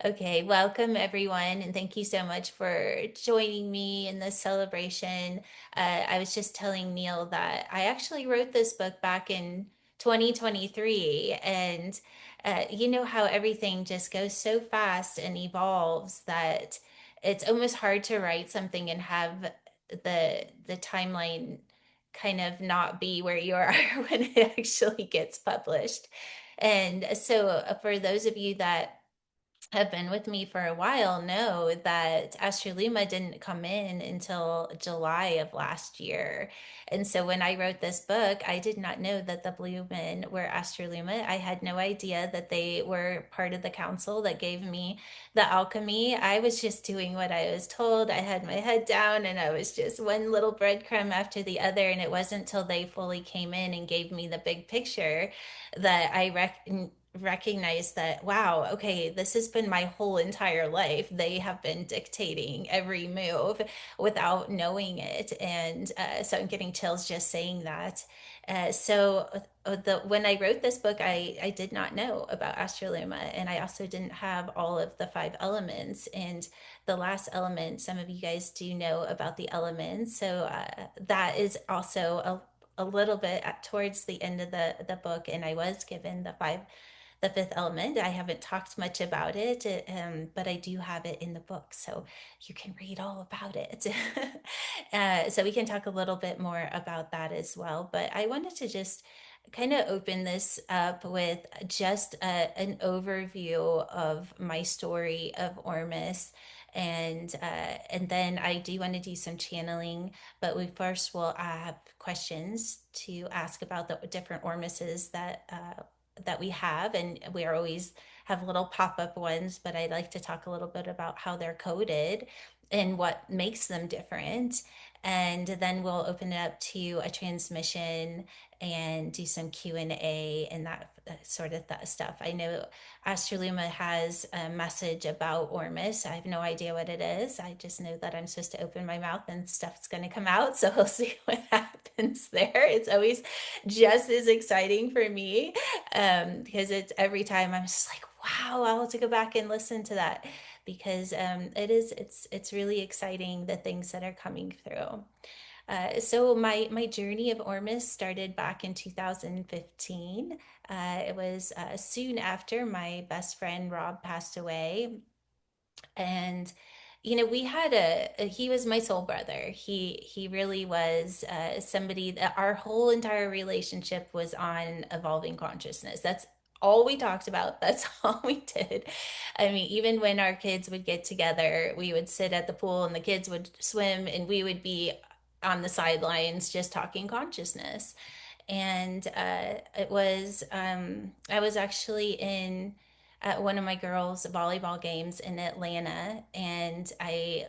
Okay, welcome everyone, and thank you so much for joining me in this celebration. I was just telling Neil that I actually wrote this book back in 2023, and you know how everything just goes so fast and evolves that it's almost hard to write something and have the timeline kind of not be where you are when it actually gets published. And so, for those of you that have been with me for a while know that Astra'Luma didn't come in until July of last year. And so when I wrote this book, I did not know that the Blue Men were Astra'Luma. I had no idea that they were part of the council that gave me the alchemy. I was just doing what I was told. I had my head down and I was just one little breadcrumb after the other. And it wasn't until they fully came in and gave me the big picture that recognize that, wow, okay, this has been my whole entire life. They have been dictating every move without knowing it. And so I'm getting chills just saying that. When I wrote this book, I did not know about Astraluma, and I also didn't have all of the five elements. And the last element, some of you guys do know about the elements. So that is also a little bit towards the end of the book, and I was given the fifth element. I haven't talked much about it, but I do have it in the book, so you can read all about it. So we can talk a little bit more about that as well. But I wanted to just kind of open this up with just an overview of my story of Ormus. And then I do want to do some channeling, but we first will have questions to ask about the different Ormuses that we have, and we are always have little pop-up ones, but I'd like to talk a little bit about how they're coded and what makes them different. And then we'll open it up to a transmission and do some Q&A and that sort of stuff. I know Astraluma has a message about Ormus. I have no idea what it is. I just know that I'm supposed to open my mouth and stuff's going to come out. So we'll see what happens there. It's always just as exciting for me, because it's every time I'm just like, wow, I'll have to go back and listen to that because it's really exciting the things that are coming through. So my journey of Ormus started back in 2015. It was soon after my best friend Rob passed away, and we had he was my soul brother. He really was somebody that our whole entire relationship was on evolving consciousness. That's all we talked about. That's all we did. I mean, even when our kids would get together, we would sit at the pool and the kids would swim and we would be on the sidelines just talking consciousness. And I was actually in at one of my girls' volleyball games in Atlanta, and I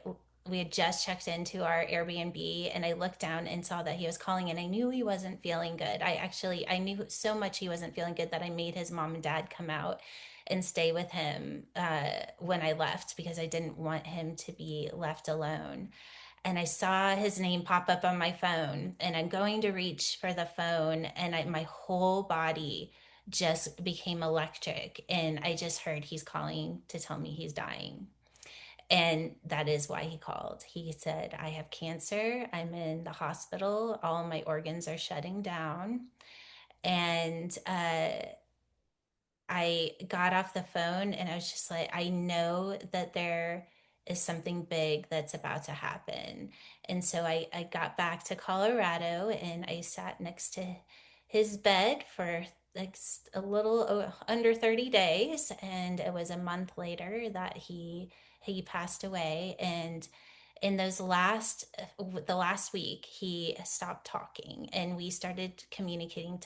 we had just checked into our Airbnb, and I looked down and saw that he was calling, and I knew he wasn't feeling good. I knew so much he wasn't feeling good that I made his mom and dad come out and stay with him when I left because I didn't want him to be left alone. And I saw his name pop up on my phone, and I'm going to reach for the phone, and my whole body just became electric, and I just heard he's calling to tell me he's dying. And that is why he called. He said, I have cancer, I'm in the hospital, all my organs are shutting down. And I got off the phone and I was just like, I know that there is something big that's about to happen. And so I got back to Colorado and I sat next to his bed for like a little under 30 days. And it was a month later that he passed away. And in the last week, he stopped talking and we started communicating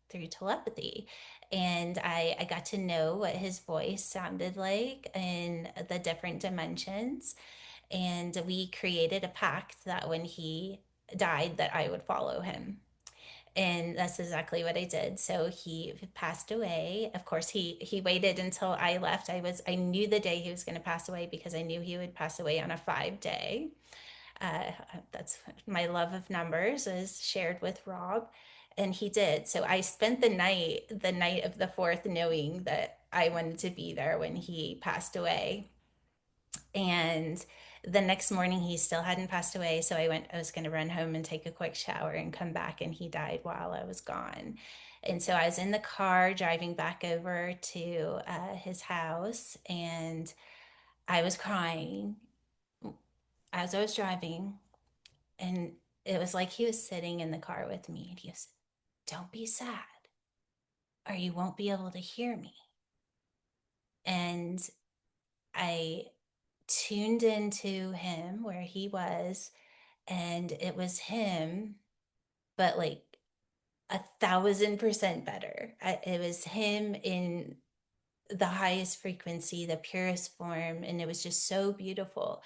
through telepathy, and I got to know what his voice sounded like in the different dimensions. And we created a pact that when he died, that I would follow him. And that's exactly what I did. So he passed away. Of course, he waited until I left. I knew the day he was going to pass away because I knew he would pass away on a 5 day. Uh, that's my love of numbers is shared with Rob. and he did. So I spent the night of the 4th, knowing that I wanted to be there when he passed away. And the next morning, he still hadn't passed away. So I was going to run home and take a quick shower and come back, and he died while I was gone. And so I was in the car driving back over to his house, and I was crying as I was driving. And it was like he was sitting in the car with me, and he said, "Don't be sad, or you won't be able to hear me." And I tuned into him where he was, and it was him, but like 1,000% better. It was him in the highest frequency, the purest form, and it was just so beautiful.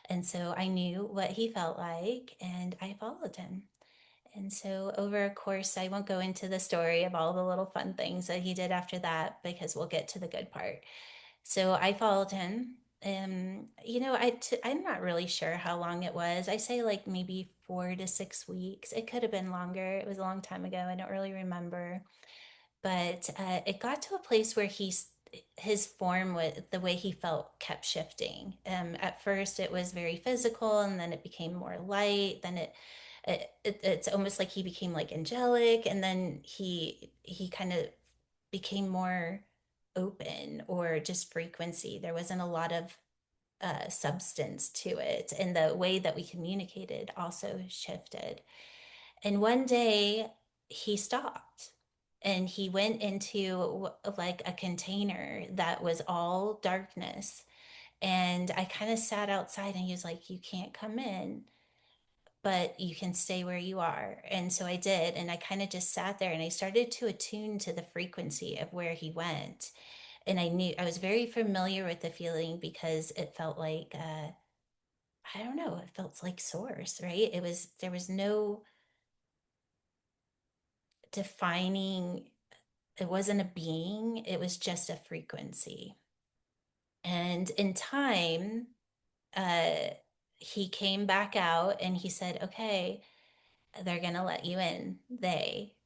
And so I knew what he felt like, and I followed him. And so, over a course, I won't go into the story of all the little fun things that he did after that because we'll get to the good part. So, I followed him. I'm not really sure how long it was. I say like maybe 4 to 6 weeks. It could have been longer. It was a long time ago. I don't really remember. But it got to a place where his form, with the way he felt, kept shifting. At first it was very physical, and then it became more light. Then it's almost like he became like angelic, and then he kind of became more open, or just frequency. There wasn't a lot of substance to it, and the way that we communicated also shifted. And one day he stopped, and he went into like a container that was all darkness. And I kind of sat outside, and he was like, "You can't come in, but you can stay where you are." And so I did. And I kind of just sat there, and I started to attune to the frequency of where he went. And I was very familiar with the feeling because it felt like, I don't know, it felt like source, right? There was no defining, it wasn't a being, it was just a frequency. And in time, uh, he came back out, and he said, "Okay, they're going to let you in."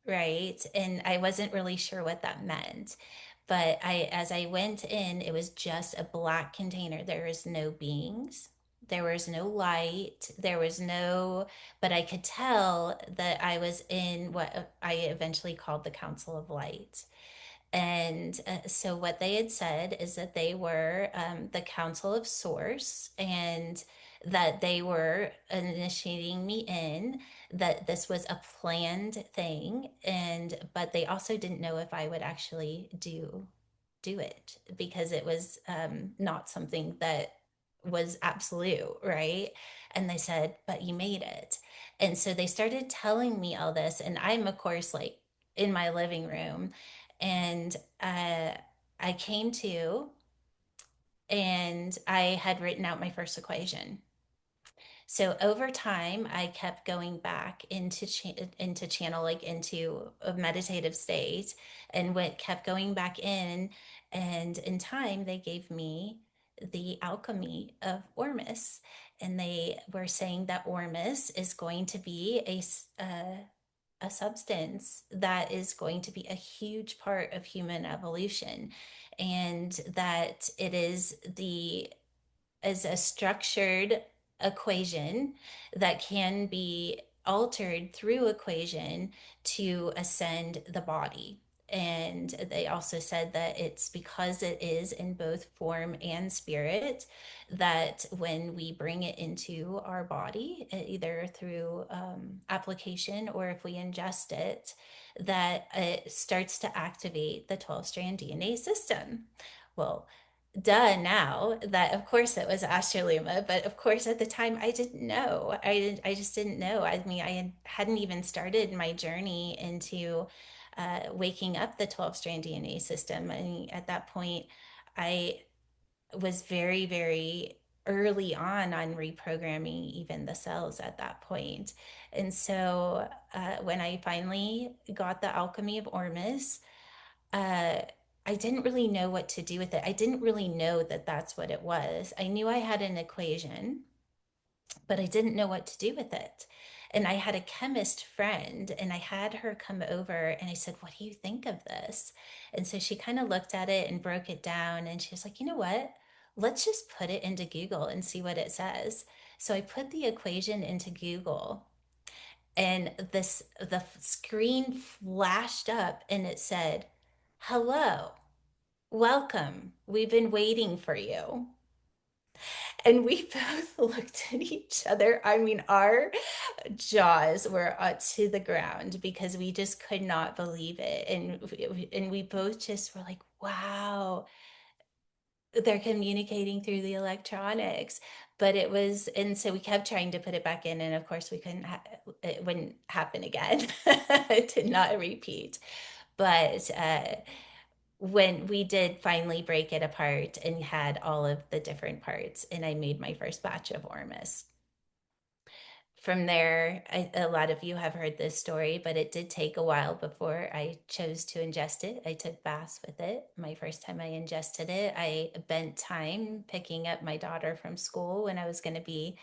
Right? And I wasn't really sure what that meant. But as I went in, it was just a black container. There was no beings. There was no light. There was no, but I could tell that I was in what I eventually called the Council of Light. And so, what they had said is that they were the Council of Source, and that they were initiating me in, that this was a planned thing. And, but they also didn't know if I would actually do it, because it was not something that was absolute, right? And they said, "But you made it." And so they started telling me all this, and I'm, of course, like in my living room, and I came to, and I had written out my first equation. So over time, I kept going back into channel, like into a meditative state, and went kept going back in. And in time, they gave me the alchemy of ORMUS, and they were saying that ORMUS is going to be a substance that is going to be a huge part of human evolution, and that it is a structured equation that can be altered through equation to ascend the body. And they also said that it's because it is in both form and spirit, that when we bring it into our body, either through application, or if we ingest it, that it starts to activate the 12-strand DNA system. Well, duh, now that of course it was Astra'Luma, but of course at the time I didn't know. I just didn't know. I mean, hadn't even started my journey into waking up the 12-strand DNA system. I mean, at that point, I was very, very early on reprogramming even the cells at that point. And so when I finally got the alchemy of Ormus, uh, I didn't really know what to do with it. I didn't really know that that's what it was. I knew I had an equation, but I didn't know what to do with it. And I had a chemist friend, and I had her come over, and I said, "What do you think of this?" And so she kind of looked at it and broke it down, and she was like, "You know what? Let's just put it into Google and see what it says." So I put the equation into Google, and the screen flashed up, and it said, "Hello, welcome. We've been waiting for you." And we both looked at each other. I mean, our jaws were to the ground because we just could not believe it. And we both just were like, wow, they're communicating through the electronics. But it was, and so we kept trying to put it back in, and of course we couldn't it wouldn't happen again. It did not repeat. But when we did finally break it apart and had all of the different parts, and I made my first batch of Ormus. From there, a lot of you have heard this story, but it did take a while before I chose to ingest it. I took baths with it. My first time I ingested it, I bent time picking up my daughter from school when I was going to be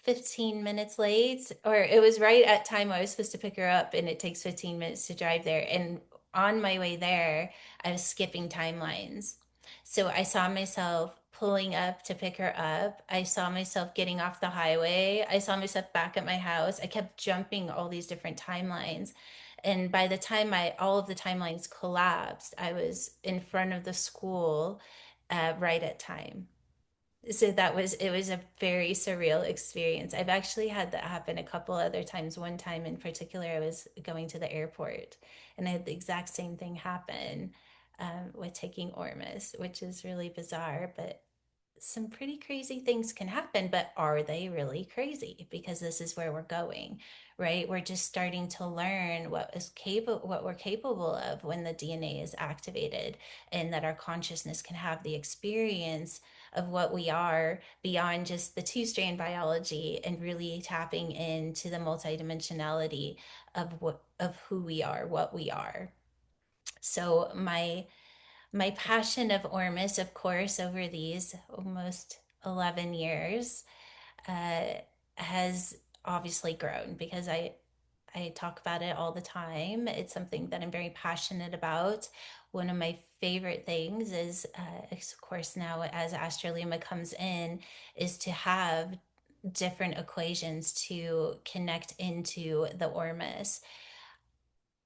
15 minutes late, or it was right at time I was supposed to pick her up, and it takes 15 minutes to drive there. And on my way there, I was skipping timelines. So I saw myself pulling up to pick her up. I saw myself getting off the highway. I saw myself back at my house. I kept jumping all these different timelines. And by the time all of the timelines collapsed, I was in front of the school right at time. So it was a very surreal experience. I've actually had that happen a couple other times. One time in particular, I was going to the airport, and I had the exact same thing happen with taking Ormus, which is really bizarre, but some pretty crazy things can happen. But are they really crazy? Because this is where we're going, right? We're just starting to learn what we're capable of when the DNA is activated, and that our consciousness can have the experience of what we are beyond just the two-strand biology, and really tapping into the multidimensionality of who we are, what we are. So my passion of Ormus, of course, over these almost 11 years, uh, has obviously grown because I talk about it all the time. It's something that I'm very passionate about. One of my favorite things is, of course, now as Astra'Luma comes in, is to have different equations to connect into the Ormus.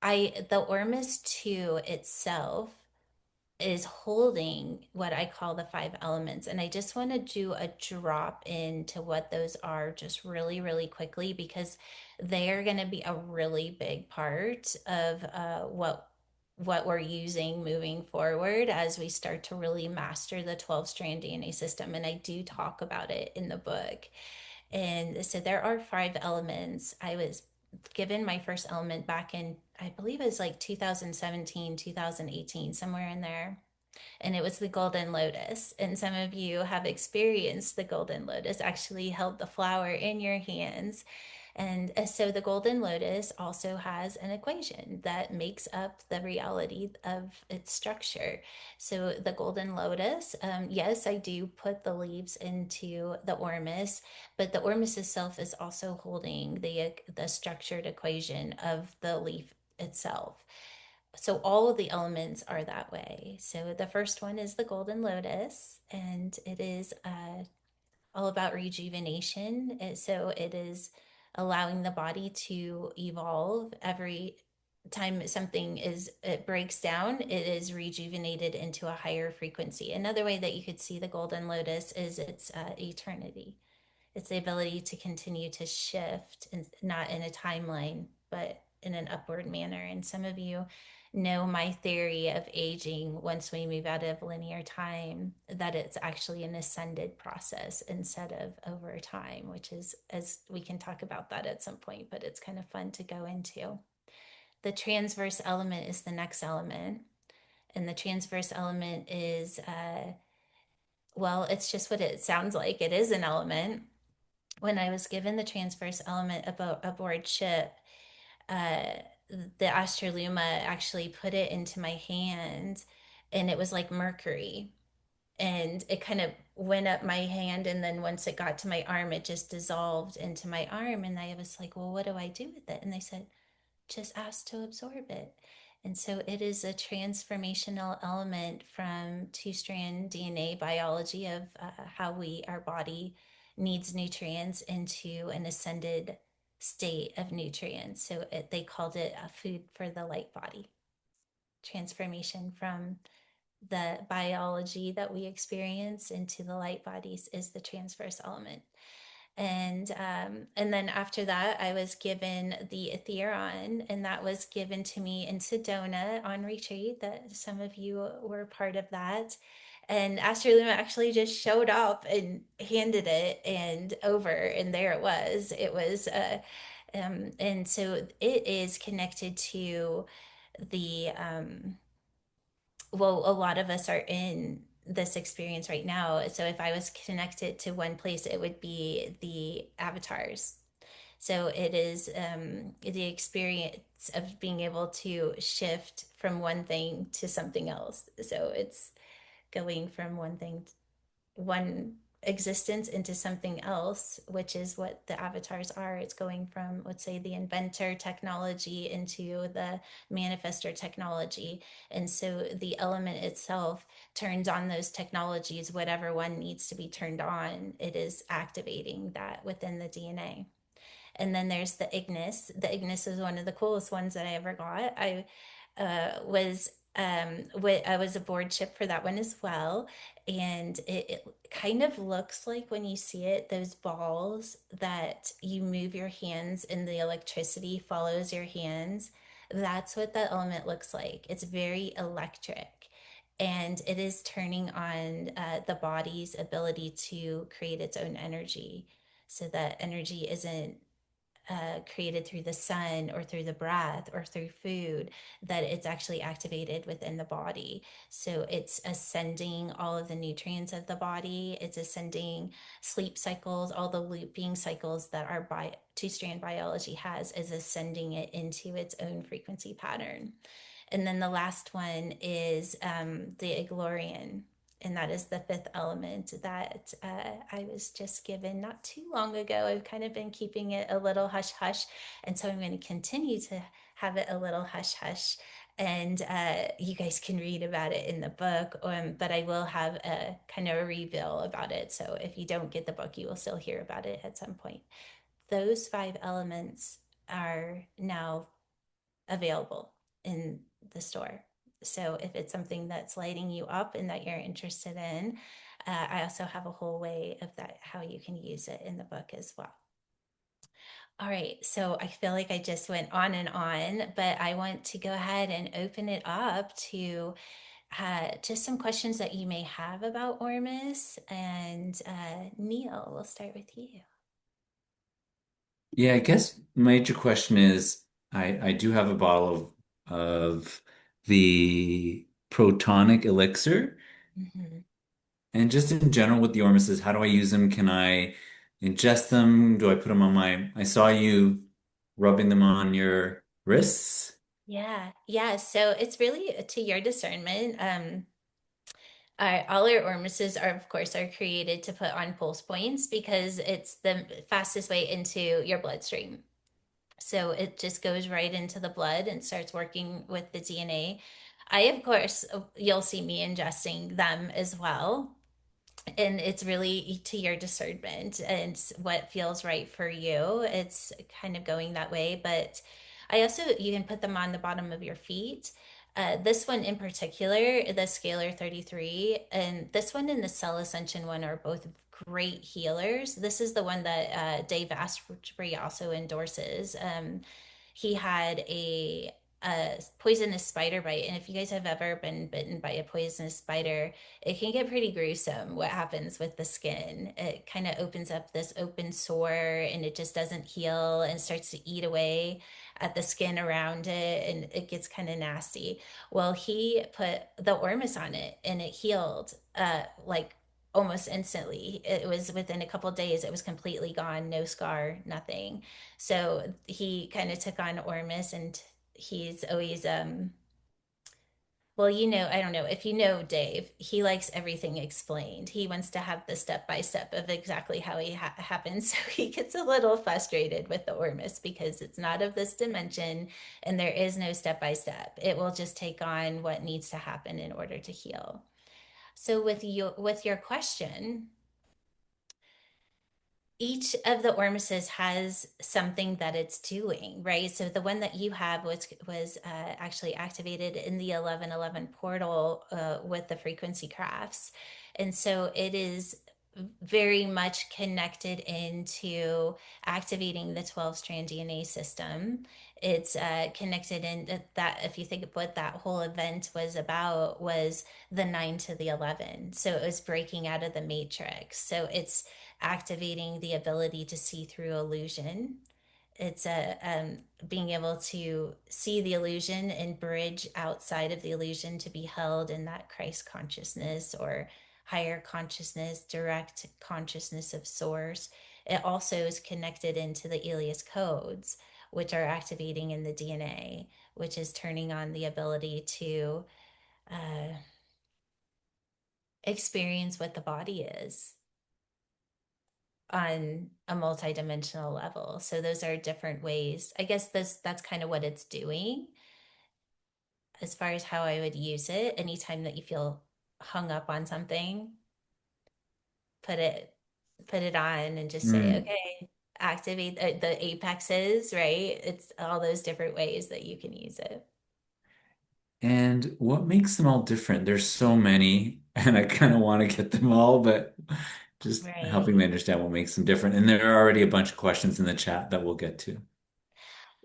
The Ormus 2 itself is holding what I call the five elements. And I just want to do a drop into what those are just really, really quickly, because they're going to be a really big part of what we're using moving forward as we start to really master the 12 strand DNA system. And I do talk about it in the book. And so there are five elements. I was given my first element back in, I believe it was like 2017, 2018, somewhere in there, and it was the golden lotus. And some of you have experienced the golden lotus, actually held the flower in your hands. And so the golden lotus also has an equation that makes up the reality of its structure. So the golden lotus, yes, I do put the leaves into the ormus, but the ormus itself is also holding the structured equation of the leaf itself. So all of the elements are that way. So the first one is the golden lotus, and it is all about rejuvenation. So it is allowing the body to evolve every time something it breaks down. It is rejuvenated into a higher frequency. Another way that you could see the golden lotus is its eternity. It's the ability to continue to shift, and not in a timeline, but in an upward manner. And some of you know my theory of aging once we move out of linear time, that it's actually an ascended process instead of over time, which is, as we can talk about that at some point, but it's kind of fun to go into. The transverse element is the next element. And the transverse element is, well, it's just what it sounds like. It is an element. When I was given the transverse element about aboard ship, uh, the Astra'Luma actually put it into my hand, and it was like mercury. and it kind of went up my hand, and then once it got to my arm it just dissolved into my arm, and I was like, well, what do I do with it? And they said, just ask to absorb it. And so it is a transformational element from two-strand DNA biology of how our body needs nutrients into an ascended state of nutrients. So they called it a food for the light body. Transformation from the biology that we experience into the light bodies is the transverse element. And then after that, I was given the Etheron, and that was given to me in Sedona on retreat. That some of you were part of that. And Astra'Luma actually just showed up and handed it and over, and there it was. And so it is connected to the well, a lot of us are in this experience right now. So if I was connected to one place, it would be the avatars. So it is the experience of being able to shift from one thing to something else. So it's going from one existence into something else, which is what the avatars are. It's going from, let's say, the inventor technology into the manifester technology. And so the element itself turns on those technologies, whatever one needs to be turned on, it is activating that within the DNA. And then there's the Ignis. The Ignis is one of the coolest ones that I ever got. I was a board ship for that one as well, and it kind of looks like, when you see it, those balls that you move your hands and the electricity follows your hands. That's what the element looks like. It's very electric, and it is turning on the body's ability to create its own energy, so that energy isn't created through the sun or through the breath or through food, that it's actually activated within the body. So it's ascending all of the nutrients of the body, it's ascending sleep cycles, all the looping cycles that our two-strand biology has, is ascending it into its own frequency pattern. And then the last one is the Iglorian. And that is the fifth element that I was just given not too long ago. I've kind of been keeping it a little hush hush. And so I'm going to continue to have it a little hush hush. And you guys can read about it in the book, but I will have a kind of a reveal about it. So if you don't get the book, you will still hear about it at some point. Those five elements are now available in the store. So if it's something that's lighting you up and that you're interested in, I also have a whole way of that, how you can use it in the book as well. All right, so I feel like I just went on, but I want to go ahead and open it up to just some questions that you may have about ORMUS. And Neil, we'll start with you. Yeah, I guess major question is I do have a bottle of the protonic elixir. Mhm. And just in general with the Ormuses, how do I use them? Can I ingest them? Do I put them on I saw you rubbing them on your wrists. Yeah, yeah. So it's really to your discernment. All our ormuses are, of course, are created to put on pulse points because it's the fastest way into your bloodstream. So it just goes right into the blood and starts working with the DNA. Of course, you'll see me ingesting them as well, and it's really to your discernment and what feels right for you. It's kind of going that way. But I also, you can put them on the bottom of your feet. This one in particular, the scalar 33, and this one and the cell ascension one are both great healers. This is the one that Dave Asprey also endorses. He had a poisonous spider bite, and if you guys have ever been bitten by a poisonous spider, it can get pretty gruesome what happens with the skin. It kind of opens up this open sore, and it just doesn't heal and starts to eat away at the skin around it, and it gets kind of nasty. Well, he put the Ormus on it, and it healed like almost instantly. It was within a couple days, it was completely gone, no scar, nothing. So he kind of took on Ormus, and he's always Well, I don't know if you know Dave, he likes everything explained. He wants to have the step by step of exactly how he happens. So he gets a little frustrated with the Ormus because it's not of this dimension and there is no step by step. It will just take on what needs to happen in order to heal. So with your question, each of the ormuses has something that it's doing, right? So the one that you have was actually activated in the 1111 portal with the frequency crafts, and so it is very much connected into activating the 12 strand DNA system. It's connected in that, if you think of what that whole event was about, was the 9 to the 11. So it was breaking out of the matrix. So it's activating the ability to see through illusion. It's being able to see the illusion and bridge outside of the illusion to be held in that Christ consciousness or higher consciousness, direct consciousness of source. It also is connected into the Elias codes, which are activating in the DNA, which is turning on the ability to uh, experience what the body is on a multidimensional level. So those are different ways. I guess that's kind of what it's doing as far as how I would use it. Anytime that you feel hung up on something, put it put it on and just say, Hmm. okay, activate the apexes, right? It's all those different ways that you can use it. And what makes them all different? There's so many, and I kind of want to get them all, but just helping Right. me understand what makes them different. And there are already a bunch of questions in the chat that we'll get to.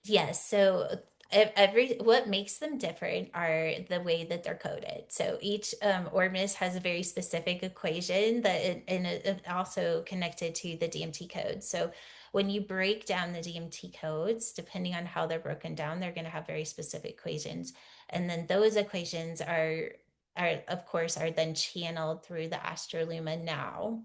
Yes, so every what makes them different are the way that they're coded. So each ORMUS has a very specific equation and it also connected to the DMT code. So when you break down the DMT codes, depending on how they're broken down, they're going to have very specific equations, and then those equations are of course are then channeled through the Astra'Luma now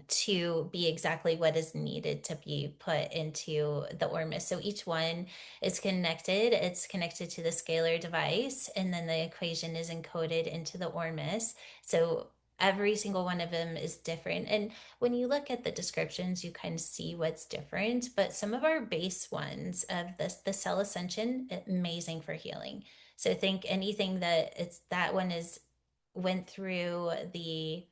to be exactly what is needed to be put into the ORMUS. So each one is connected. It's connected to the scalar device, and then the equation is encoded into the ORMUS. So every single one of them is different. And when you look at the descriptions, you kind of see what's different. But some of our base ones of this, the cell ascension, amazing for healing. So think anything that it's that one is went through the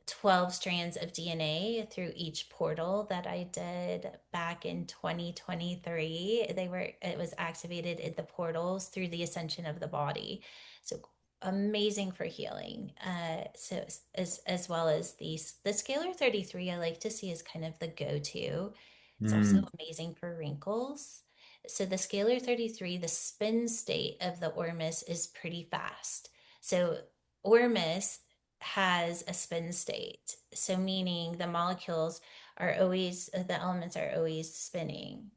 12 strands of DNA through each portal that I did back in 2023. It was activated in the portals through the ascension of the body. So amazing for healing. So as well as the scalar 33, I like to see as kind of the go-to. It's also Hmm. amazing for wrinkles. So the scalar 33, the spin state of the Ormus is pretty fast. So Ormus has a spin state. So meaning the molecules are always, the elements are always spinning.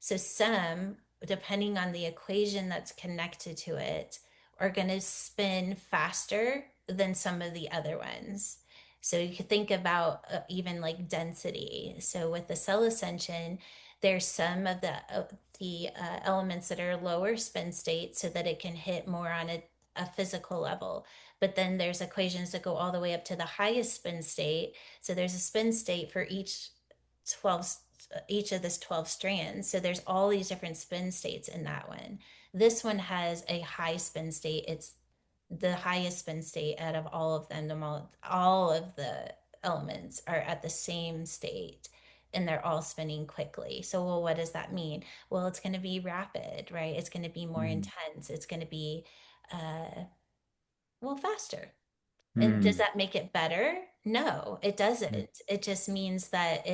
So some, depending on the equation that's connected to it, are going to spin faster than some of the other ones. So you could think about even like density. So with the cell ascension, there's some of the elements that are lower spin state so that it can hit more on a physical level. But then there's equations that go all the way up to the highest spin state. So there's a spin state for 12 each of this 12 strands. So there's all these different spin states in that one. This one has a high spin state. It's the highest spin state out of all of them. All of the elements are at the same state and they're all spinning quickly. So, well, what does that mean? Well, it's going to be rapid, right? It's going to be more Hmm. intense. It's going to be, well, faster. And does Hmm. that make it better? No, it doesn't. It just means that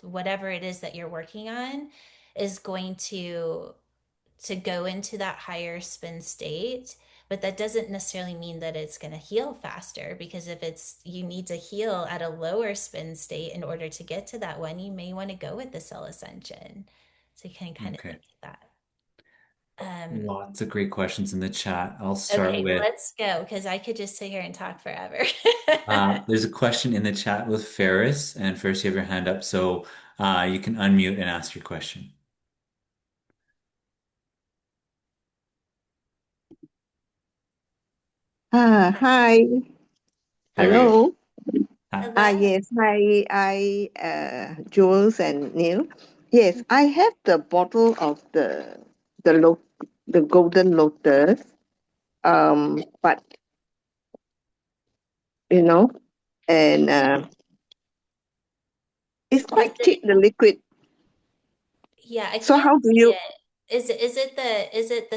whatever it is that you're working on is going to go into that higher spin state, but that doesn't necessarily mean that it's going to heal faster because if it's you need to heal at a lower spin state in order to get to that one, you may want to go with the cell ascension. So you can kind of Okay. think of that. Um, Lots of great questions in the chat. I'll start okay, with let's go because I could just sit here and talk forever. there's a question in the chat with Ferris, and Ferris, you have your hand up, so you can unmute and ask your question. Hi. There we go. Hello. Hi. Hello. Yes. Hi. Jules and Neil. Yes, I have the bottle of the lo the golden lotus. But you know, and it's Is quite it, thick, the liquid. yeah, I So can't how do see you? it. Is it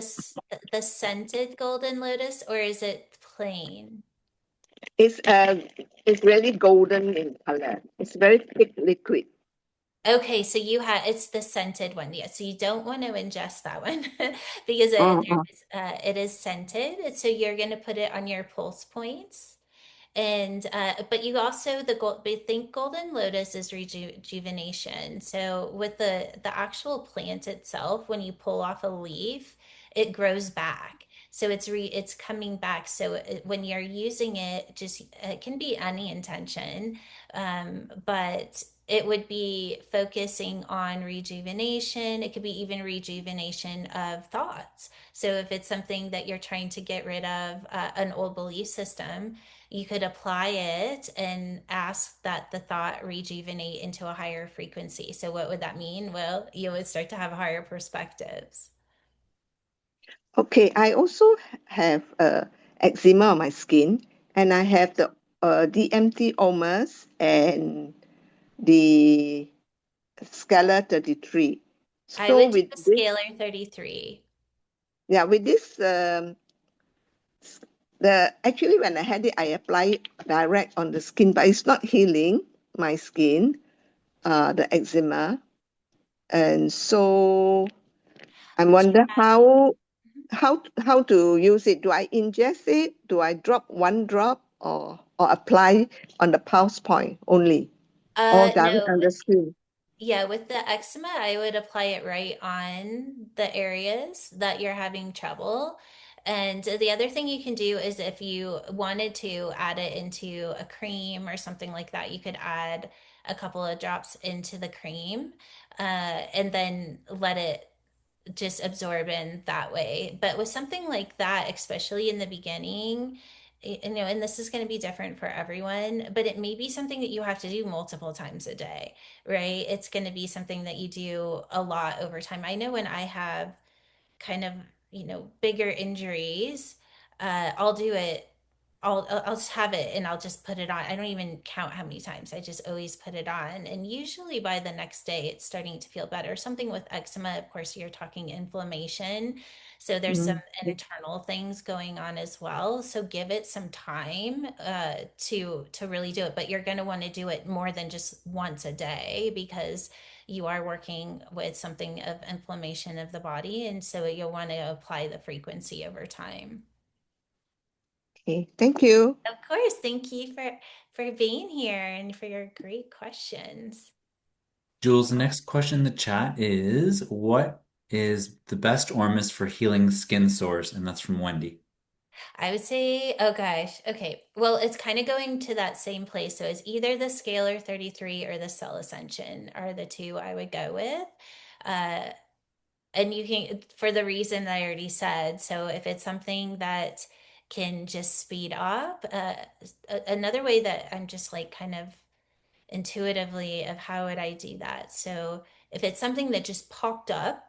the scented golden lotus or is it plain? It's it's really golden in color. It's very thick liquid. Okay, so it's the scented one. Yeah, so you don't want to ingest that one because Oh, it is scented. So you're going to put it on your pulse points. And but you also we think golden lotus is rejuvenation. So with the actual plant itself, when you pull off a leaf, it grows back. So it's coming back. So when you're using it, just it can be any intention, but it would be focusing on rejuvenation. It could be even rejuvenation of thoughts. So if it's something that you're trying to get rid of, an old belief system, you could apply it and ask that the thought rejuvenate into a higher frequency. So, what would that mean? Well, you would start to have higher perspectives. okay. I also have eczema on my skin, and I have the DMT ORMUS and the Scala 33. I So would do with the this, scalar 33. yeah, with this, the actually when I had it, I apply it direct on the skin, but it's not healing my skin, the eczema, and so I Do you wonder have, how to use it. Do I ingest it? Do I drop one drop or apply on the pulse point only, or direct no, on the skin? yeah, with the eczema, I would apply it right on the areas that you're having trouble. And the other thing you can do is if you wanted to add it into a cream or something like that, you could add a couple of drops into the cream, and then let it just absorb in that way. But with something like that, especially in the beginning, and this is going to be different for everyone, but it may be something that you have to do multiple times a day, right? It's going to be something that you do a lot over time. I know when I have kind of, bigger injuries, I'll do it. I'll just have it and I'll just put it on. I don't even count how many times. I just always put it on. And usually by the next day, it's starting to feel better. Something with eczema, of course, you're talking inflammation. So there's some Mm. internal things going on as well. So give it some time to really do it. But you're going to want to do it more than just once a day because you are working with something of inflammation of the body. And so you'll want to apply the frequency over time. Okay, thank you. Of course, thank you for being here and for your great questions. Jules, the next question in the chat is what is the best Ormus for healing skin sores? And that's from Wendy. I would say, oh gosh, okay. Well, it's kind of going to that same place. So it's either the Scalar 33 or the Cell Ascension are the two I would go with. Uh, and you can, for the reason that I already said. So if it's something that can just speed up, another way that I'm just like kind of intuitively of how would I do that. So if it's something that just popped up,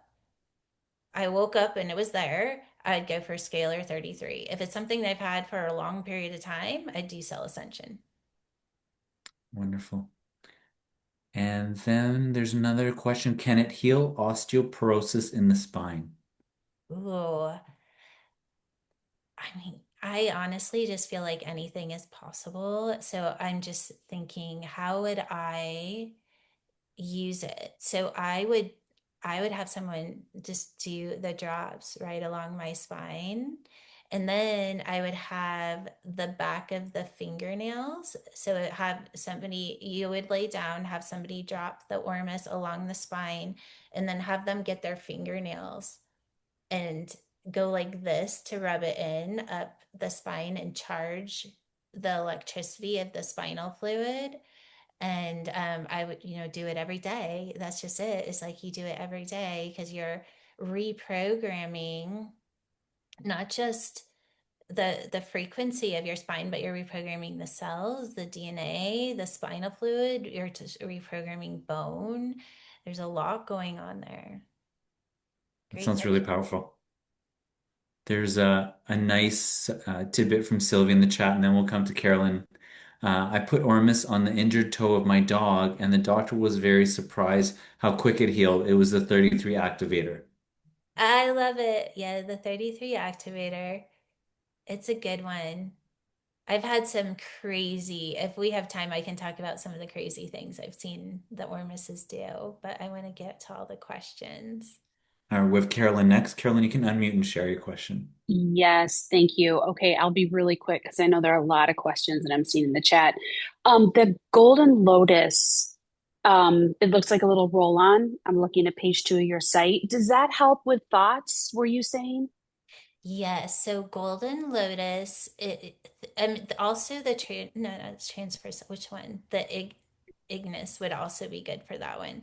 I woke up and it was there, I'd go for scalar 33. If it's something they've had for a long period of time, I'd do cell ascension. Wonderful. And then there's another question. Can it heal osteoporosis in the spine? Ooh, I mean, I honestly just feel like anything is possible. So I'm just thinking, how would I use it? So I would have someone just do the drops right along my spine. And then I would have the back of the fingernails. So have somebody, you would lay down, have somebody drop the ormus along the spine, and then have them get their fingernails and go like this to rub it in up the spine and charge the electricity of the spinal fluid. And I would, do it every day. That's just it. It's like you do it every day because you're reprogramming not just the frequency of your spine, but you're reprogramming the cells, the DNA, the spinal fluid, you're just reprogramming bone. There's a lot going on there. That Great sounds really question. powerful. There's a nice tidbit from Sylvie in the chat, and then we'll come to Carolyn. I put Ormus on the injured toe of my dog, and the doctor was very surprised how quick it healed. It was the 33 activator. I love it. Yeah, the 33 activator. It's a good one. I've had some crazy, if we have time, I can talk about some of the crazy things I've seen the Ormuses do, but I want to get to all the questions. With Carolyn next. Carolyn, you can unmute and share your question. Yes, thank you. Okay, I'll be really quick because I know there are a lot of questions that I'm seeing in the chat. The Golden Lotus, it looks like a little roll-on. I'm looking at page 2 of your site. Does that help with thoughts, were you saying? Yes, so Golden Lotus, also the no, it's transfer. Which one? Ignis would also be good for that one.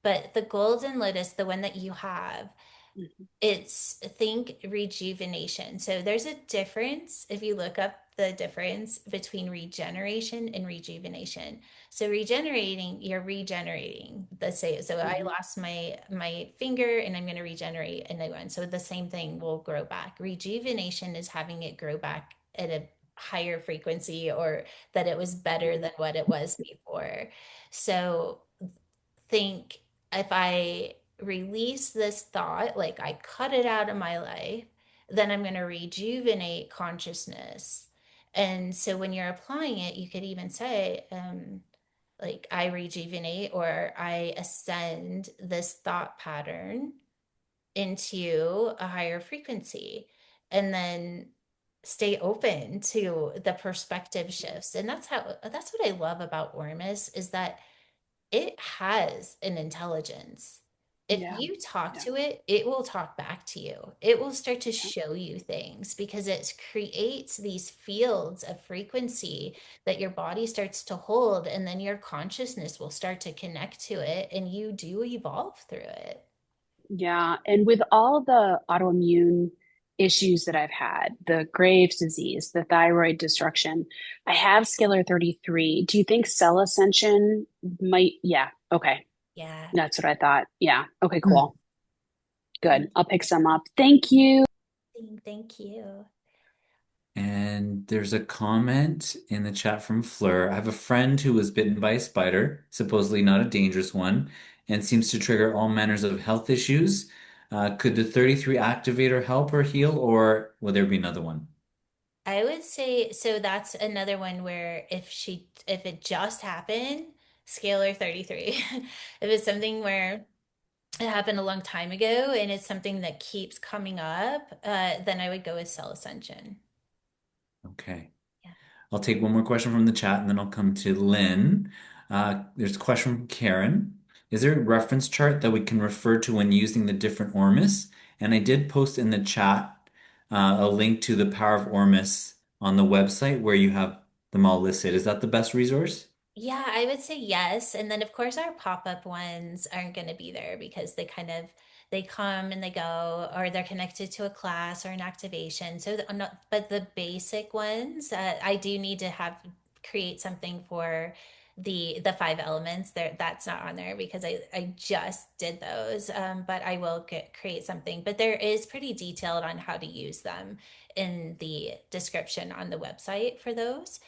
But the Golden Lotus, the one that you have, Mhm, it's think rejuvenation. So there's a difference if you look up the difference between regeneration and rejuvenation. So regenerating, you're regenerating the say. So I mhm. lost my finger and I'm going to regenerate a new one. So the same thing will grow back. Rejuvenation is having it grow back at a higher frequency or that it was better than what it was before. So think if I release this thought, like I cut it out of my life, then I'm going to rejuvenate consciousness. And so when you're applying it, you could even say, like, I rejuvenate or I ascend this thought pattern into a higher frequency. And then stay open to the perspective shifts. And that's what I love about Ormus is that it has an intelligence. If Yeah, you talk yeah, to it, it will talk back to you. It will start to yeah. show you things because it creates these fields of frequency that your body starts to hold, and then your consciousness will start to connect to it, and you do evolve through it. Yeah, and with all the autoimmune issues that I've had, the Graves' disease, the thyroid destruction, I have scalar 33. Do you think cell ascension might? Yeah, okay. Yeah. That's what I thought. Yeah, okay, Mm. cool. Good. I'll pick some up. Thank you. Thank you. And there's a comment in the chat from Fleur. I have a friend who was bitten by a spider, supposedly not a dangerous one, and seems to trigger all manners of health issues. Could the 33 activator help her heal, or will there be another one? I would say so that's another one where if it just happened, scalar 33. If it's something where it happened a long time ago and it's something that keeps coming up, then I would go with cell ascension. Okay. Yeah. I'll take one more question from the chat and then I'll come to Lynn. There's a question from Karen. Is there a reference chart that we can refer to when using the different Ormus? And I did post in the chat a link to the Power of Ormus on the website where you have them all listed. Is that the best resource? Yeah, I would say yes. And then of course our pop-up ones aren't going to be there because they come and they go or they're connected to a class or an activation. So but the basic ones, I do need to have create something for the five elements there that's not on there because I just did those. But I will create something. But there is pretty detailed on how to use them in the description on the website for those.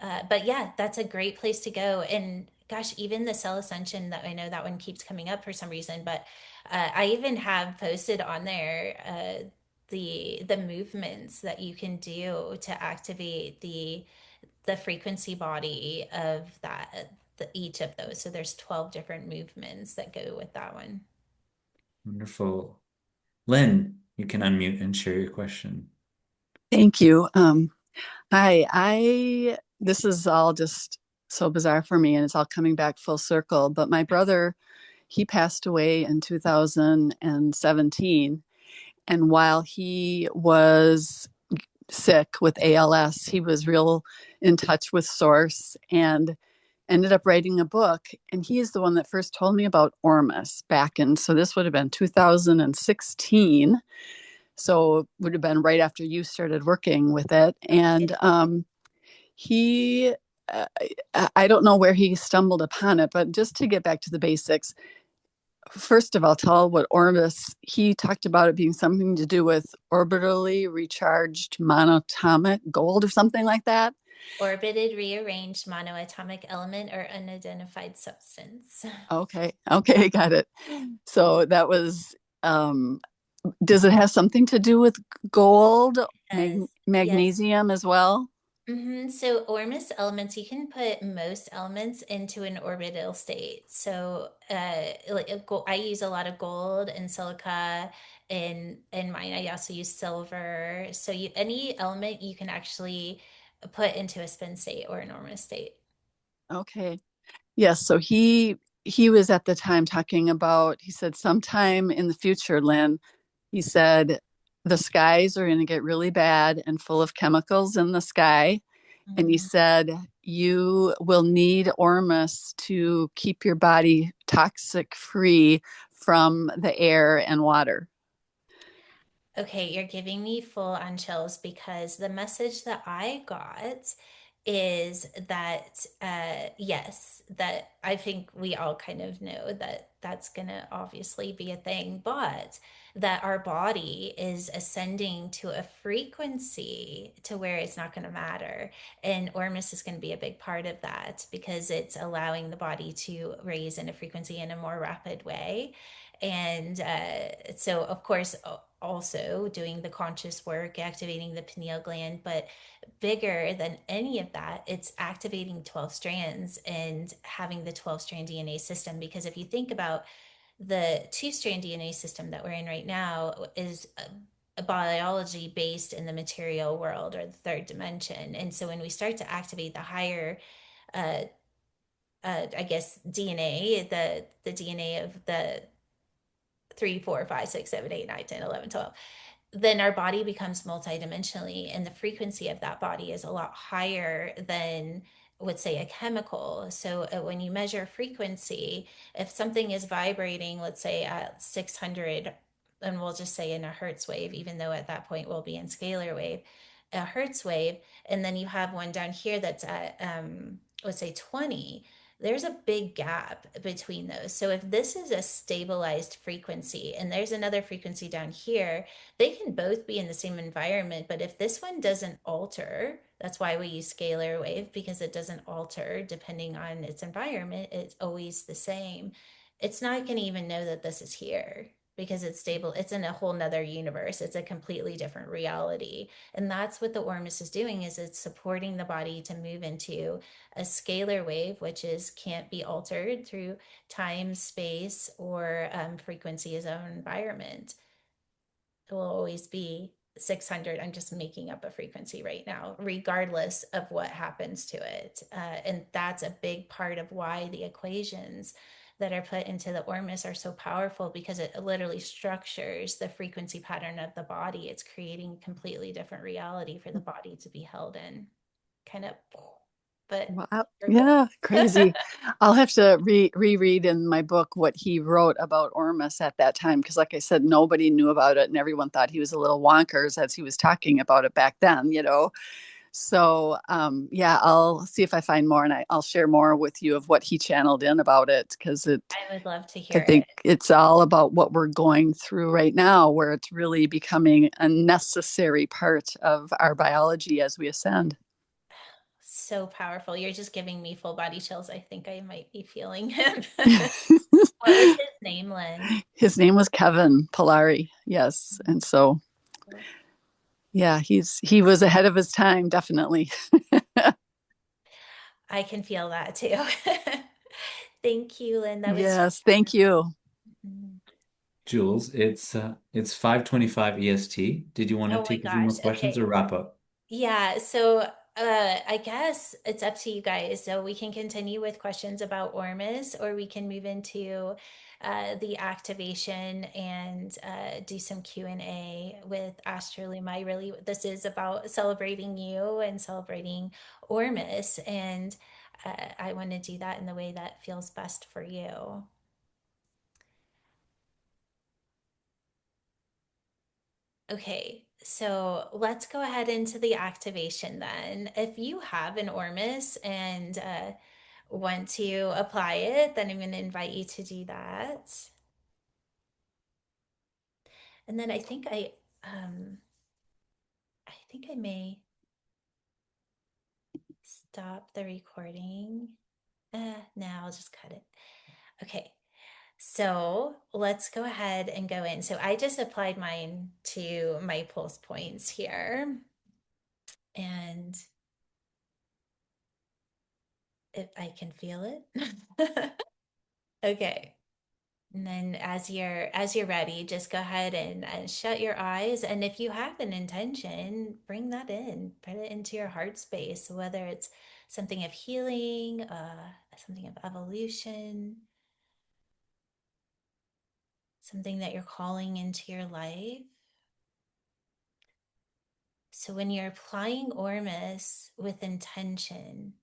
But yeah, that's a great place to go. And gosh, even the cell ascension that I know that one keeps coming up for some reason, but I even have posted on there the movements that you can do to activate the frequency body of each of those. So there's 12 different movements that go with that one. Wonderful. Lynn, you can unmute and share your question. Thank you. Hi, this is all just so bizarre for me and it's all coming back full circle. But my brother, he passed away in 2017. And while he was sick with ALS, he was real in touch with Source and ended up writing a book. And he is the one that first told me about Ormus back in, so this would have been 2016. So it would have been right after you started working with it. And he, uh, I don't know where he stumbled upon it, but just to get back to the basics, first of all, tell what ORMUS, he talked about it being something to do with orbitally recharged monatomic gold or something like that. Orbited rearranged monoatomic element or unidentified substance. Okay. Okay. Got it. So that was, um, does it have something to do with gold, Yes. Yes. magnesium as well? So ORMUS elements, you can put most elements into an orbital state. So I use a lot of gold and silica in mine. I also use silver. So any element you can actually put into a spin state or an ORMUS state. Okay. Yes. So he was at the time talking about, he said sometime in the future, Lynn, he said the skies are going to get really bad and full of chemicals in the sky. And he Mhm. said you will need Ormus to keep your body toxic free from the air and water. Okay, you're giving me full on chills because the message that I got is that, yes, that I think we all kind of know that that's going to obviously be a thing, but that our body is ascending to a frequency to where it's not going to matter. And Ormus is going to be a big part of that because it's allowing the body to raise in a frequency in a more rapid way. And so, of course, also doing the conscious work, activating the pineal gland, but bigger than any of that, it's activating 12 strands and having the 12 strand DNA system. Because if you think about the two-strand DNA system that we're in right now, is a biology based in the material world or the third dimension. And so when we start to activate the higher uh, I guess DNA, the DNA of the 3, 4, 5, 6, 7, 8, 9, 10, 11, 12, then our body becomes multidimensionally, and the frequency of that body is a lot higher than, would say, a chemical. So when you measure frequency, if something is vibrating, let's say at 600, and we'll just say in a hertz wave, even though at that point we'll be in scalar wave, a hertz wave, and then you have one down here that's at let's say 20, there's a big gap between those. So if this is a stabilized frequency and there's another frequency down here, they can both be in the same environment. But if this one doesn't alter, that's why we use scalar wave, because it doesn't alter depending on its environment. It's always the same. It's not going to even know that this is here because it's stable. It's in a whole nother universe. It's a completely different reality. And that's what the ORMUS is doing, is it's supporting the body to move into a scalar wave, which is can't be altered through time, space, or frequency as our environment. It will always be 600. I'm just making up a frequency right now, regardless of what happens to it. And that's a big part of why the equations that are put into the ORMUS are so powerful, because it literally structures the frequency pattern of the body. It's creating a completely different reality for the body to be held in. Kind of, but Wow. circle. Yeah, crazy. I'll have to reread in my book what he wrote about Ormus at that time, because, like I said, nobody knew about it, and everyone thought he was a little wonkers as he was talking about it back then, you know. So, yeah, I'll see if I find more, and I'll share more with you of what he channeled in about it, because I would love to I hear it. think it's all about what we're going through right now, where it's really becoming a necessary part of our biology as we ascend. So powerful. You're just giving me full body chills. I think I might be feeling him. What was his name, Lynn? His name was Kevin Polari. Yes. And so, yeah, he was ahead of his time, definitely. I can feel that too. Thank you, Lynn. That was Yes, thank you. mm. Jules, it's 5:25 EST. Did you want to Oh my take a few more gosh. questions or Okay. wrap up? Yeah, so I guess it's up to you guys. So we can continue with questions about ORMUS, or we can move into the activation and do some Q&A with Astra'Luma. I really, this is about celebrating you and celebrating ORMUS, and I want to do that in the way that feels best for you. Okay, so let's go ahead into the activation then. If you have an ORMUS and want to apply it, then I'm going to invite you to do that. And then I think I may stop the recording. No, I'll just cut it. Okay, so let's go ahead and go in. So I just applied mine to my pulse points here. And if I can feel it. Okay. And then as you're ready, just go ahead and shut your eyes. And if you have an intention, bring that in, put it into your heart space, whether it's something of healing, something of evolution, something that you're calling into your life. So when you're applying ORMUS with intention,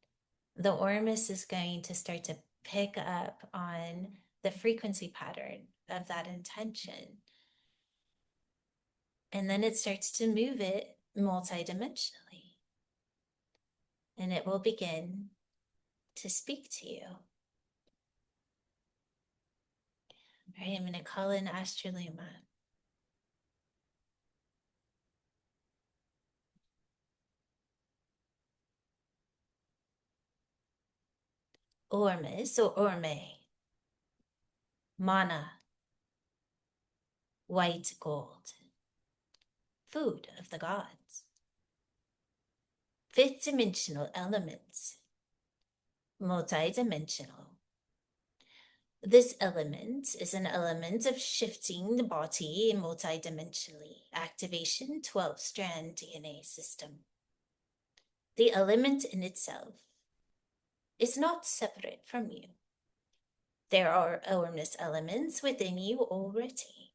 the ORMUS is going to start to pick up on the frequency pattern of that intention. And then it starts to move it multidimensionally. And it will begin to speak to you. All right, I'm going to call in Astra'Luma. Ormus or Orme, mana, white gold, food of the gods, fifth dimensional elements, multidimensional. This element is an element of shifting the body multidimensionally. Activation 12-strand DNA system. The element in itself is not separate from you. There are ORMUS elements within you already.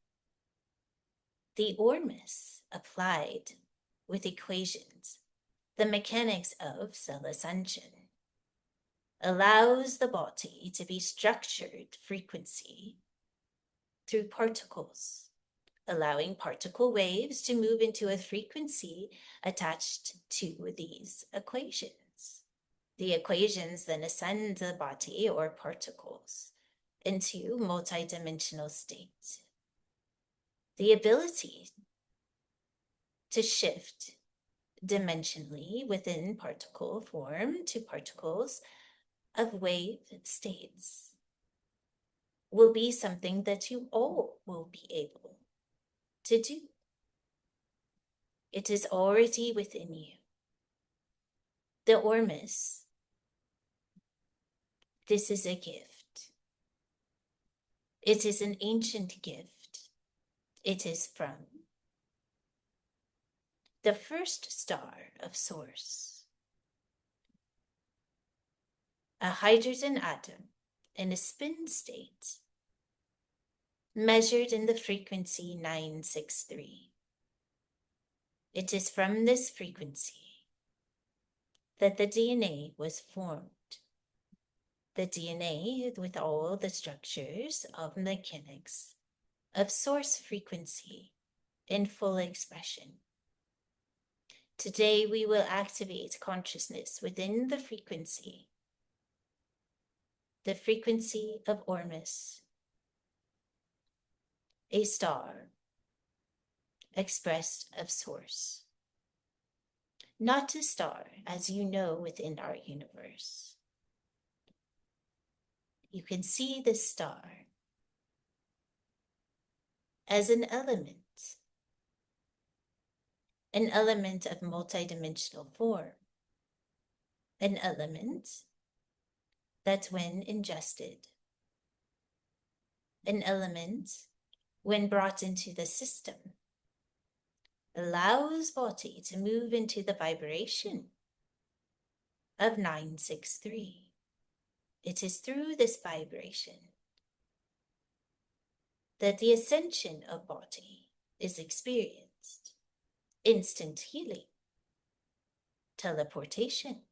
The ORMUS applied with equations, the mechanics of cell ascension, allows the body to be structured frequency through particles, allowing particle waves to move into a frequency attached to these equations. The equations then ascend the body or particles into multidimensional states. The ability to shift dimensionally within particle form to particles of wave states will be something that you all will be able to do. It is already within you. The ORMUS, this is a gift. It is an ancient gift. It is from the first star of Source, a hydrogen atom in a spin state, measured in the frequency 963. It is from this frequency that the DNA was formed. The DNA with all the structures of mechanics of source frequency in full expression. Today we will activate consciousness within the frequency of ORMUS, a star expressed of source. Not a star as you know within our universe. You can see this star as an element of multidimensional form, an element that when ingested, an element when brought into the system, allows body to move into the vibration of 963. It is through this vibration that the ascension of body is experienced. Instant healing, teleportation,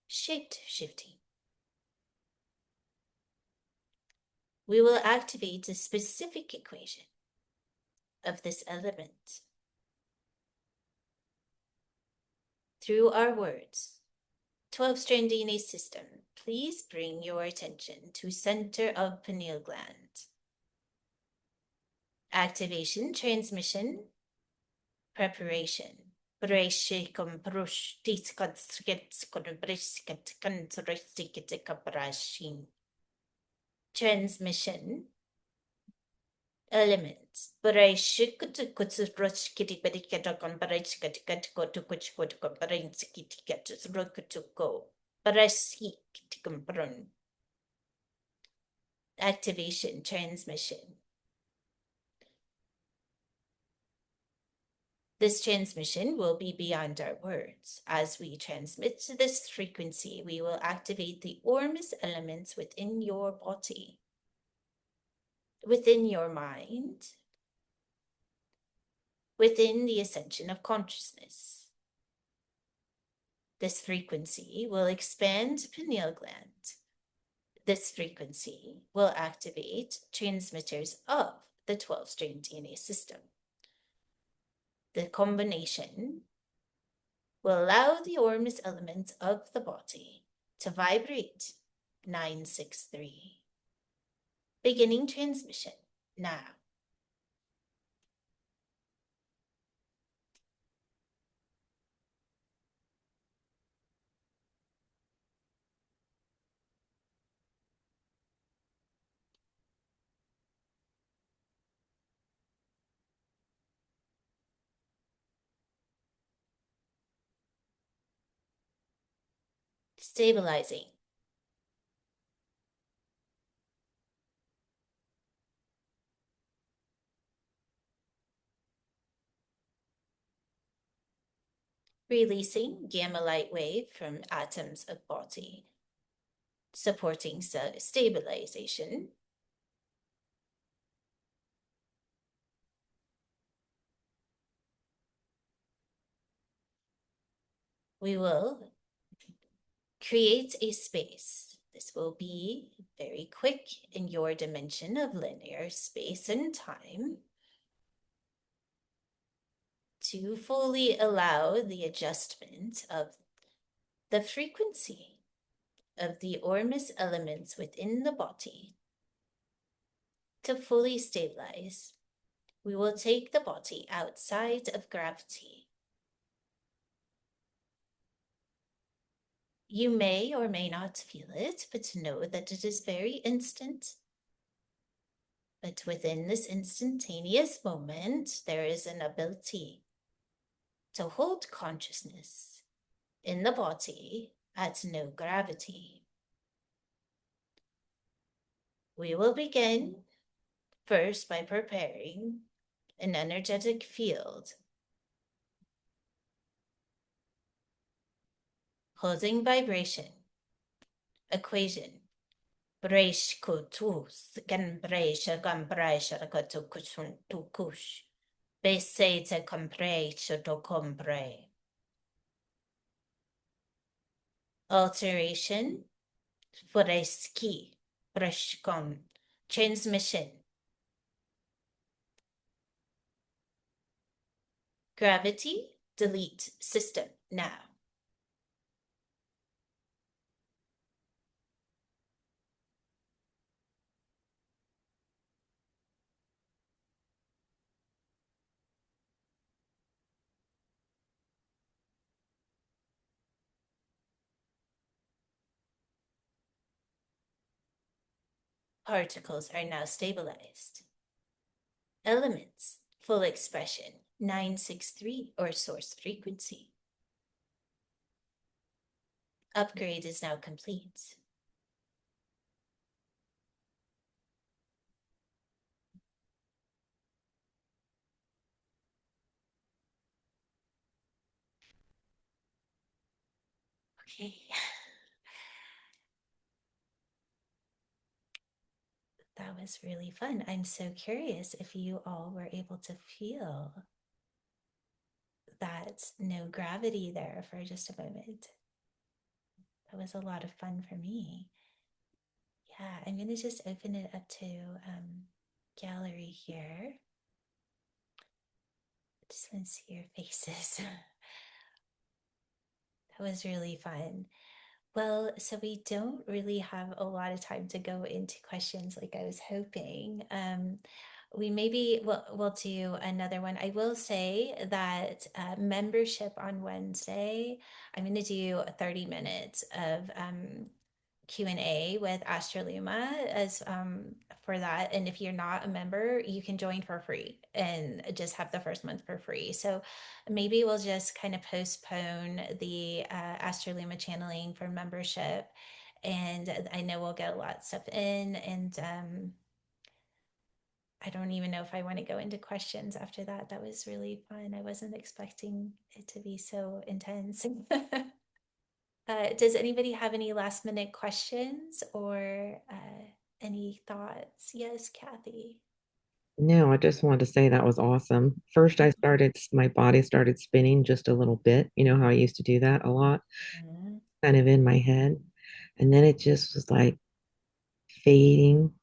shape shifting. We will activate a specific equation of this element. Through our words, 12-strand DNA system, please bring your attention to center of pineal gland. Activation, transmission, preparation. Transmission, elements. Activation, transmission. This transmission will be beyond our words. As we transmit to this frequency, we will activate the ORMUS elements within your body, within your mind, within the ascension of consciousness. This frequency will expand pineal gland. This frequency will activate transmitters of the 12-string DNA system. The combination will allow the ORMUS elements of the body to vibrate 963. Beginning transmission now. Stabilizing. Releasing gamma light wave from atoms of body, supporting stabilization. We will create a space. This will be very quick in your dimension of linear space and time to fully allow the adjustment of the frequency of the ORMUS elements within the body. To fully stabilize, we will take the body outside of gravity. You may or may not feel it, but know that it is very instant. But within this instantaneous moment, there is an ability to hold consciousness in the body at no gravity. We will begin first by preparing an energetic field, causing vibration, equation. Bresh kutus gan bresh gan bresh to kushun to kush. Bese te compre to compre. Alteration, freski, breshcom. Transmission. Gravity, delete system now. Particles are now stabilized. Elements, full expression, 963 or source frequency. Upgrade is now complete. Okay. That was really fun. I'm so curious if you all were able to feel that no gravity there for just a moment. That was a lot of fun for me. Yeah, I'm going to just open it up to gallery here. Just want to see your faces. That was really fun. Well, so we don't really have a lot of time to go into questions like I was hoping. We maybe we'll do another one. I will say that membership on Wednesday, I'm going to do 30 minutes of Q&A with Astra'Luma as for that. And if you're not a member, you can join for free and just have the first month for free. So maybe we'll just kind of postpone the Astra'Luma channeling for membership. And I know we'll get a lot of stuff in. And I don't even know if I want to go into questions after that. That was really fun. I wasn't expecting it to be so intense. Does anybody have any last minute questions or any thoughts? Yes, Kathy. No, I just wanted to say that was awesome. First, my body started spinning just a little bit. You know how I used to do that a lot, Mhm. kind of in my head. And then it just was like fading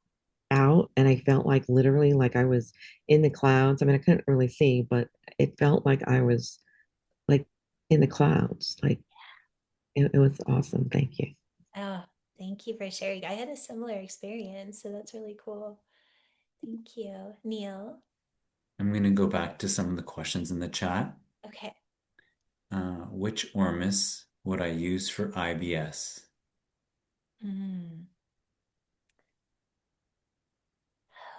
out. And I felt like literally like I was in the clouds. I mean, I couldn't really see, but it felt like I was like in the clouds. Like it was awesome. Thank you. Oh, thank you for sharing. I had a similar experience, so that's really cool. Thank you, Neil. I'm going to go back to some of the questions in the chat. Okay. Which ORMUS would I use for IBS? Mm.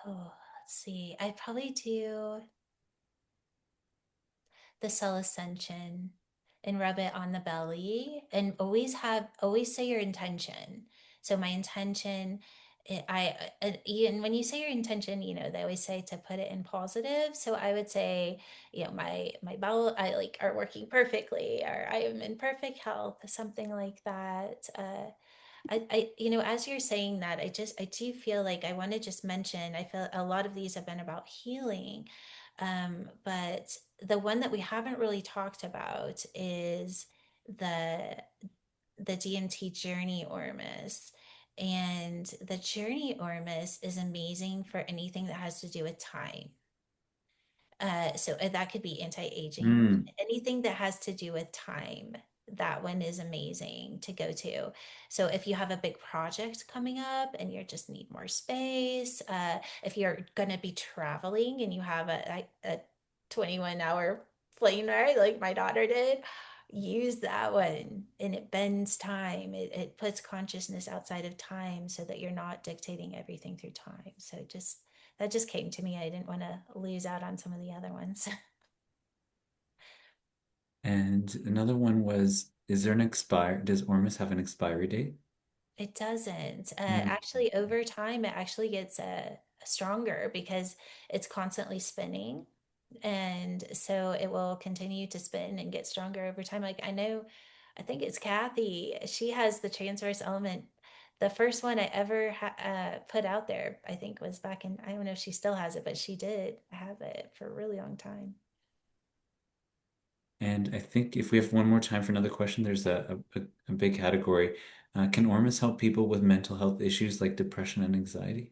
Oh, let's see. I'd probably do the cell ascension and rub it on the belly and always say your intention. So my intention, and when you say your intention, they always say to put it in positive. So I would say, my bowel, I like are working perfectly, or I am in perfect health, something like that. As you're saying that, I do feel like I want to just mention, I feel a lot of these have been about healing. But the one that we haven't really talked about is the the DMT Journey Ormus. And the Journey Ormus is amazing for anything that has to do with time. So that could be anti-aging, Hmm. anything that has to do with time. That one is amazing to go to. So if you have a big project coming up and you just need more space, if you're going to be traveling and you have a 21-hour plane ride like my daughter did, use that one, and it bends time. It puts consciousness outside of time so that you're not dictating everything through time. So just that just came to me. I didn't want to lose out on some of the other ones. And another one was, does ORMUS have an expiry date? It doesn't. Hmm. Actually, over time, it actually gets stronger because it's constantly spinning. And so it will continue to spin and get stronger over time. Like I think it's Kathy. She has the transverse element. The first one I ever put out there, I think, was back in, I don't know if she still has it, but she did have it for a really long time. And I think if we have one more time for another question, there's a big category. Can ORMUS help people with mental health issues like depression and anxiety?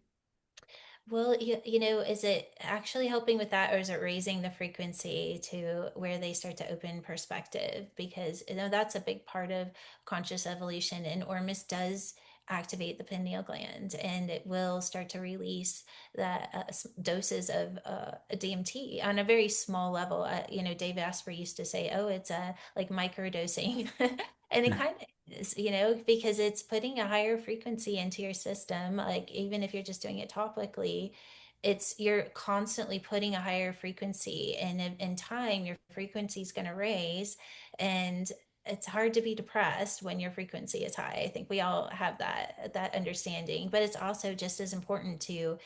Well, is it actually helping with that, or is it raising the frequency to where they start to open perspective? Because that's a big part of conscious evolution, and Ormus does activate the pineal gland, and it will start to release the doses of DMT on a very small level. Dave Asprey used to say, "Oh, it's like microdosing," and it kind of is, because it's putting a higher frequency into your system. Like even if you're just doing it topically, you're constantly putting a higher frequency, and in time your frequency is going to raise, and it's hard to be depressed when your frequency is high. I think we all have that understanding, but it's also just as important to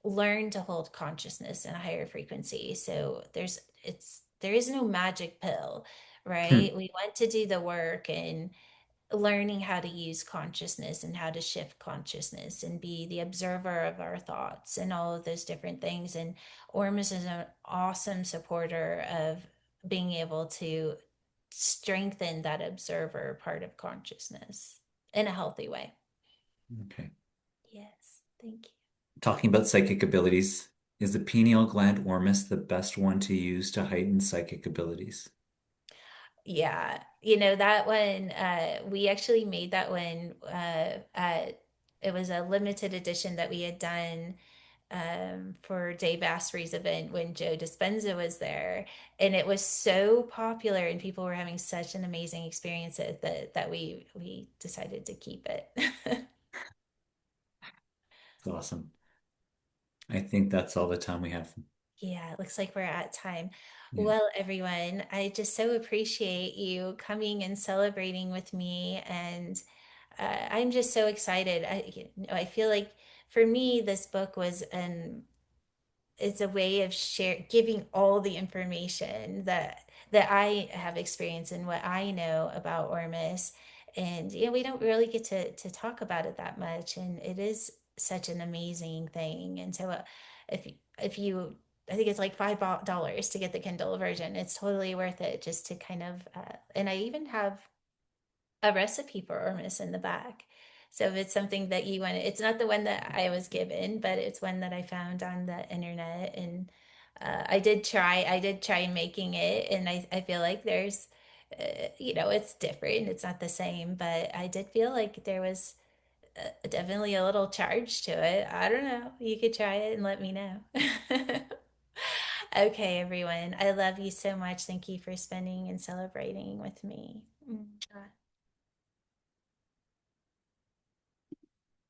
learn to hold consciousness in a higher frequency. So there is no magic pill, right? We want to do the work and learning how to use consciousness and how to shift consciousness and be the observer of our thoughts and all of those different things. And Ormus is an awesome supporter of being able to strengthen that observer part of consciousness in a healthy way. Okay. Yes, thank you. Talking about psychic abilities, Is the pineal gland ormus the best one to use to heighten psychic abilities? Yeah, you know that one, we actually made that one, it was a limited edition that we had done for Dave Asprey's event when Joe Dispenza was there, and it was so popular, and people were having such an amazing experience that we decided to keep it. It's awesome. I think that's all the time we have. Yeah, it looks like we're at time. Yeah. Well, everyone, I just so appreciate you coming and celebrating with me, and I'm just so excited. I feel like for me, this book was an it's a way of giving all the information that I have experienced and what I know about Ormus. And we don't really get to talk about it that much, and it is such an amazing thing. And so, if you, I think it's like $5 to get the Kindle version. It's totally worth it just to kind of. And I even have a recipe for Ormus in the back. So if it's something that you want, it's not the one that I was given, but it's one that I found on the internet. And I did try making it, and I feel like there's, it's different. It's not the same, but I did feel like there was definitely a little charge to it. I don't know. You could try it and let me know. Okay, everyone. I love you so much. Thank you for spending and celebrating with me. Mwah.